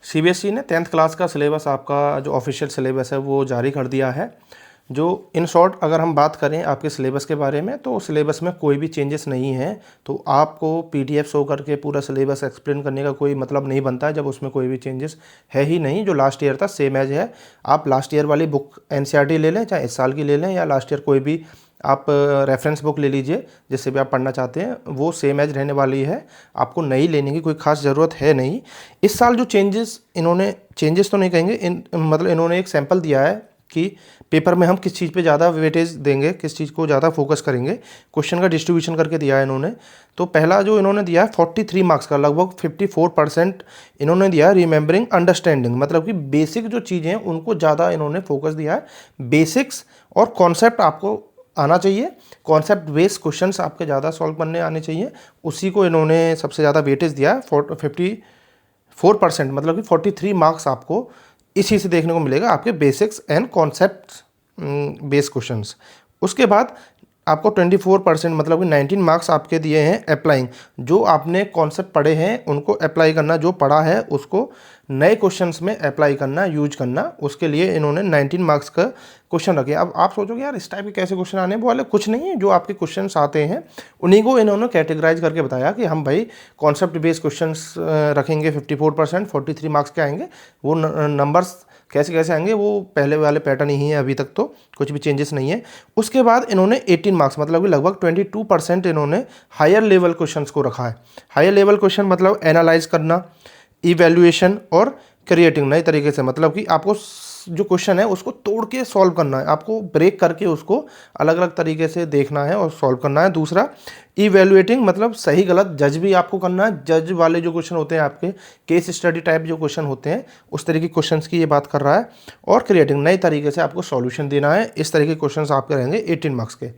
CBSE ने 10th class का syllabus, आपका जो ऑफिशियल सिलेबस है वो जारी कर दिया है। जो इन शॉर्ट अगर हम बात करें आपके सिलेबस के बारे में, तो सिलेबस में कोई भी चेंजेस नहीं है। तो आपको पीडीएफ शो करके पूरा सिलेबस एक्सप्लेन करने का कोई मतलब नहीं बनता है जब उसमें कोई भी चेंजेस है ही नहीं। जो लास्ट ईयर था सेम एज है। आप लास्ट ईयर वाली बुक एनसीईआरटी ले लें, चाहे इस साल की ले लें, या लास्ट ईयर कोई भी आप रेफरेंस बुक ले लीजिए जिससे भी आप पढ़ना चाहते हैं, वो सेम एज रहने वाली है। आपको नई लेने की कोई खास ज़रूरत है नहीं। इस साल जो चेंजेस तो नहीं कहेंगे, मतलब इन्होंने एक सैंपल दिया है कि पेपर में हम किस चीज़ पे ज़्यादा वेटेज देंगे, किस चीज़ को ज़्यादा फोकस करेंगे। क्वेश्चन का डिस्ट्रीब्यूशन करके दिया है इन्होंने। तो पहला जो इन्होंने दिया है 43 मार्क्स का, लगभग 54% इन्होंने दिया है रिमेंबरिंग अंडरस्टैंडिंग, मतलब कि बेसिक जो चीज़ें हैं उनको ज़्यादा इन्होंने फोकस दिया है। बेसिक्स और कॉन्सेप्ट आपको आना चाहिए, कॉन्सेप्ट बेस्ड क्वेश्चंस आपके ज़्यादा सॉल्व करने आने चाहिए, उसी को इन्होंने सबसे ज़्यादा वेटेज दिया है। 54%, मतलब कि 43 मार्क्स आपको इसी से देखने को मिलेगा, आपके basics and concept based questions. उसके बाद आपको 24%, मतलब कि 19 मार्क्स आपके दिए हैं अप्लाइंग। जो आपने कॉन्सेप्ट पढ़े हैं उनको अप्लाई करना, जो पढ़ा है उसको नए क्वेश्चंस में अप्लाई करना, यूज करना, उसके लिए इन्होंने 19 मार्क्स का क्वेश्चन रखे। अब आप सोचोगे यार इस टाइप के कैसे क्वेश्चन आने वाले, कुछ नहीं है। जो आपके क्वेश्चंस आते हैं उन्हीं को इन्होंने कैटेगराइज करके बताया कि हम भाई कॉन्सेप्ट बेस्ड क्वेश्चंस रखेंगे 54%, 43 मार्क्स के आएंगे। वो नंबर्स कैसे कैसे आएंगे वो पहले वाले पैटर्न ही है, अभी तक तो कुछ भी चेंजेस नहीं है। उसके बाद इन्होंने 18 मार्क्स, मतलब कि लगभग 22% इन्होंने हायर लेवल क्वेश्चंस को रखा है। हायर लेवल क्वेश्चन मतलब एनालाइज करना, इवैल्यूएशन और क्रिएटिंग, नए तरीके से, मतलब कि आपको जो क्वेश्चन है उसको तोड़ के सॉल्व करना है, आपको ब्रेक करके उसको अलग अलग तरीके से देखना है और सॉल्व करना है। दूसरा इवैल्यूएटिंग, मतलब सही गलत जज भी आपको करना है। जज वाले जो क्वेश्चन होते हैं आपके केस स्टडी टाइप जो क्वेश्चन होते हैं, उस तरीके के क्वेश्चंस की ये बात कर रहा है। और क्रिएटिंग, नए तरीके से आपको सॉल्यूशन देना है। इस तरह के क्वेश्चंस आपके रहेंगे 18 मार्क्स के,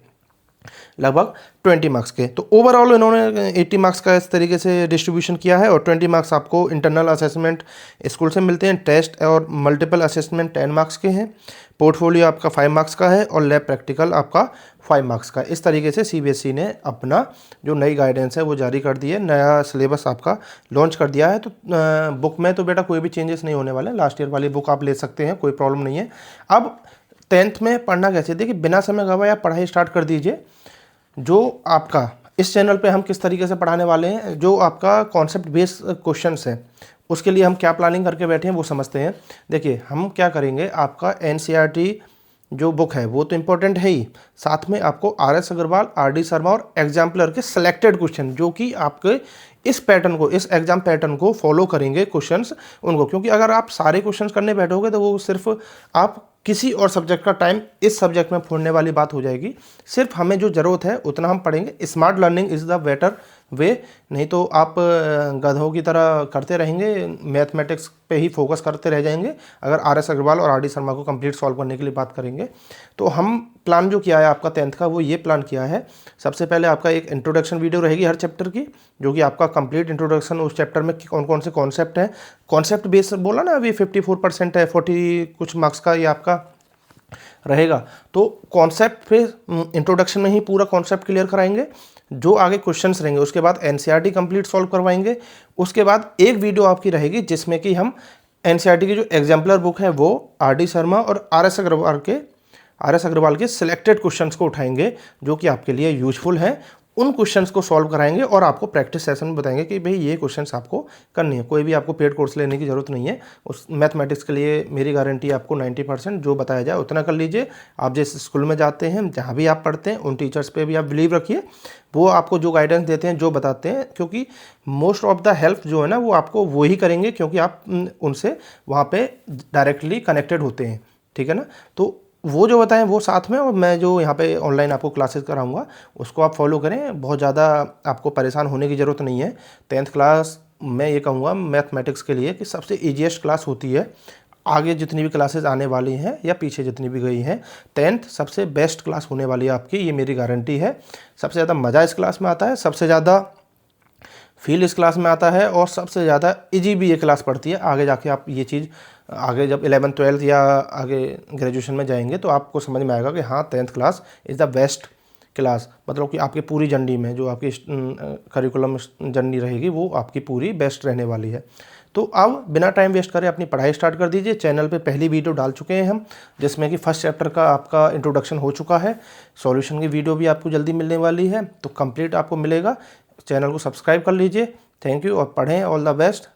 लगभग 20 मार्क्स के। तो ओवरऑल इन्होंने 80 मार्क्स का इस तरीके से डिस्ट्रीब्यूशन किया है। और 20 मार्क्स आपको इंटरनल असेसमेंट स्कूल से मिलते हैं। टेस्ट और मल्टीपल असेसमेंट 10 मार्क्स के हैं। पोर्टफोलियो आपका 5 मार्क्स का है और लैब प्रैक्टिकल आपका 5 मार्क्स का। इस तरीके से सीबीएसई ने अपना जो नई गाइडेंस है वो जारी कर दी है, नया सिलेबस आपका लॉन्च कर दिया है। तो बुक में तो बेटा कोई भी चेंजेस नहीं होने वाले, लास्ट ईयर वाली बुक आप ले सकते हैं, कोई प्रॉब्लम नहीं है। अब 10th में पढ़ना कैसे, देखिए बिना समय गवाए आप पढ़ाई स्टार्ट कर दीजिए। जो आपका इस चैनल पे हम किस तरीके से पढ़ाने वाले हैं, जो आपका कॉन्सेप्ट बेस्ड क्वेश्चंस हैं उसके लिए हम क्या प्लानिंग करके बैठे हैं वो समझते हैं। देखिए हम क्या करेंगे, आपका एनसीईआरटी जो बुक है वो तो इम्पोर्टेंट है ही, साथ में आपको आर.एस. अग्रवाल, आर.डी. शर्मा और एग्जाम्पलर के सिलेक्टेड क्वेश्चन जो कि आपके इस पैटर्न को, इस एग्जाम पैटर्न को फॉलो करेंगे क्वेश्चंस उनको। क्योंकि अगर आप सारे क्वेश्चंस करने बैठोगे तो वो सिर्फ आप किसी और सब्जेक्ट का टाइम इस सब्जेक्ट में फोड़ने वाली बात हो जाएगी। सिर्फ हमें जो ज़रूरत है उतना हम पढ़ेंगे। Smart learning is the better way, नहीं तो आप गधों की तरह करते रहेंगे, मैथमेटिक्स पे ही फोकस करते रह जाएंगे अगर आर.एस. अग्रवाल और आर.डी. शर्मा को कंप्लीट सॉल्व करने के लिए बात करेंगे। तो हम प्लान जो किया है आपका 10th का, वो ये प्लान किया है। सबसे पहले आपका एक इंट्रोडक्शन वीडियो रहेगी हर चैप्टर की, जो कि आपका कंप्लीट इंट्रोडक्शन, उस चैप्टर में कौन कौन से कॉन्सेप्ट हैं, कॉन्सेप्ट बेस बोला ना अभी 54% है, 40 कुछ मार्क्स का ये आपका रहेगा। तो कॉन्सेप्ट पे इंट्रोडक्शन में ही पूरा कॉन्सेप्ट क्लियर कराएंगे। जो आगे क्वेश्चंस रहेंगे उसके बाद एनसीईआरटी कंप्लीट सॉल्व करवाएंगे। उसके बाद एक वीडियो आपकी रहेगी जिसमें कि हम एनसीईआरटी की जो एग्जाम्पलर बुक है वो आर.डी. शर्मा और आर.एस. अग्रवाल के सिलेक्टेड क्वेश्चंस को उठाएंगे जो कि आपके लिए यूजफुल हैं। उन क्वेश्चंस को सॉल्व कराएंगे और आपको प्रैक्टिस सेशन में बताएंगे कि भाई ये क्वेश्चंस आपको करनी है। कोई भी आपको पेड कोर्स लेने की ज़रूरत नहीं है। उस मैथमेटिक्स के लिए मेरी गारंटी आपको 90% जो बताया जाए उतना कर लीजिए। आप जिस स्कूल में जाते हैं, जहाँ भी आप पढ़ते हैं, उन टीचर्स पे भी आप बिलीव रखिए। वो आपको जो गाइडेंस देते हैं, जो बताते हैं, क्योंकि मोस्ट ऑफ द हेल्प जो है ना वो आपको वो ही करेंगे, क्योंकि आप उनसे वहाँ पे डायरेक्टली कनेक्टेड होते हैं। ठीक है ना। तो वो जो बताएं वो साथ में, और मैं जो यहाँ पे ऑनलाइन आपको क्लासेस कराऊंगा उसको आप फॉलो करें। बहुत ज़्यादा आपको परेशान होने की ज़रूरत नहीं है। 10th क्लास मैं ये कहूँगा मैथमेटिक्स के लिए कि सबसे ईजीएस्ट क्लास होती है। आगे जितनी भी क्लासेस आने वाली हैं या पीछे जितनी भी गई हैं, 10th सबसे बेस्ट क्लास होने वाली है आपकी, ये मेरी गारंटी है। सबसे ज़्यादा मज़ा इस क्लास में आता है, सबसे ज़्यादा फील इस क्लास में आता है, और सबसे ज़्यादा इजी भी ये क्लास पड़ती है। आगे जाके आप ये चीज़ आगे जब 11th 12th या आगे ग्रेजुएशन में जाएंगे तो आपको समझ में आएगा कि हाँ 10th class is the best class. मतलब कि आपकी पूरी जर्नी में जो आपकी करिकुलम जर्नी रहेगी वो आपकी पूरी बेस्ट रहने वाली है। तो अब बिना टाइम वेस्ट करे अपनी पढ़ाई स्टार्ट कर दीजिए। चैनल पे पहली वीडियो डाल चुके हैं हम, जिसमें कि फर्स्ट चैप्टर का आपका इंट्रोडक्शन हो चुका है। सॉल्यूशन की वीडियो भी आपको जल्दी मिलने वाली है, तो कंप्लीट आपको मिलेगा। चैनल को सब्सक्राइब कर लीजिए। थैंक यू और पढ़ें। All the best.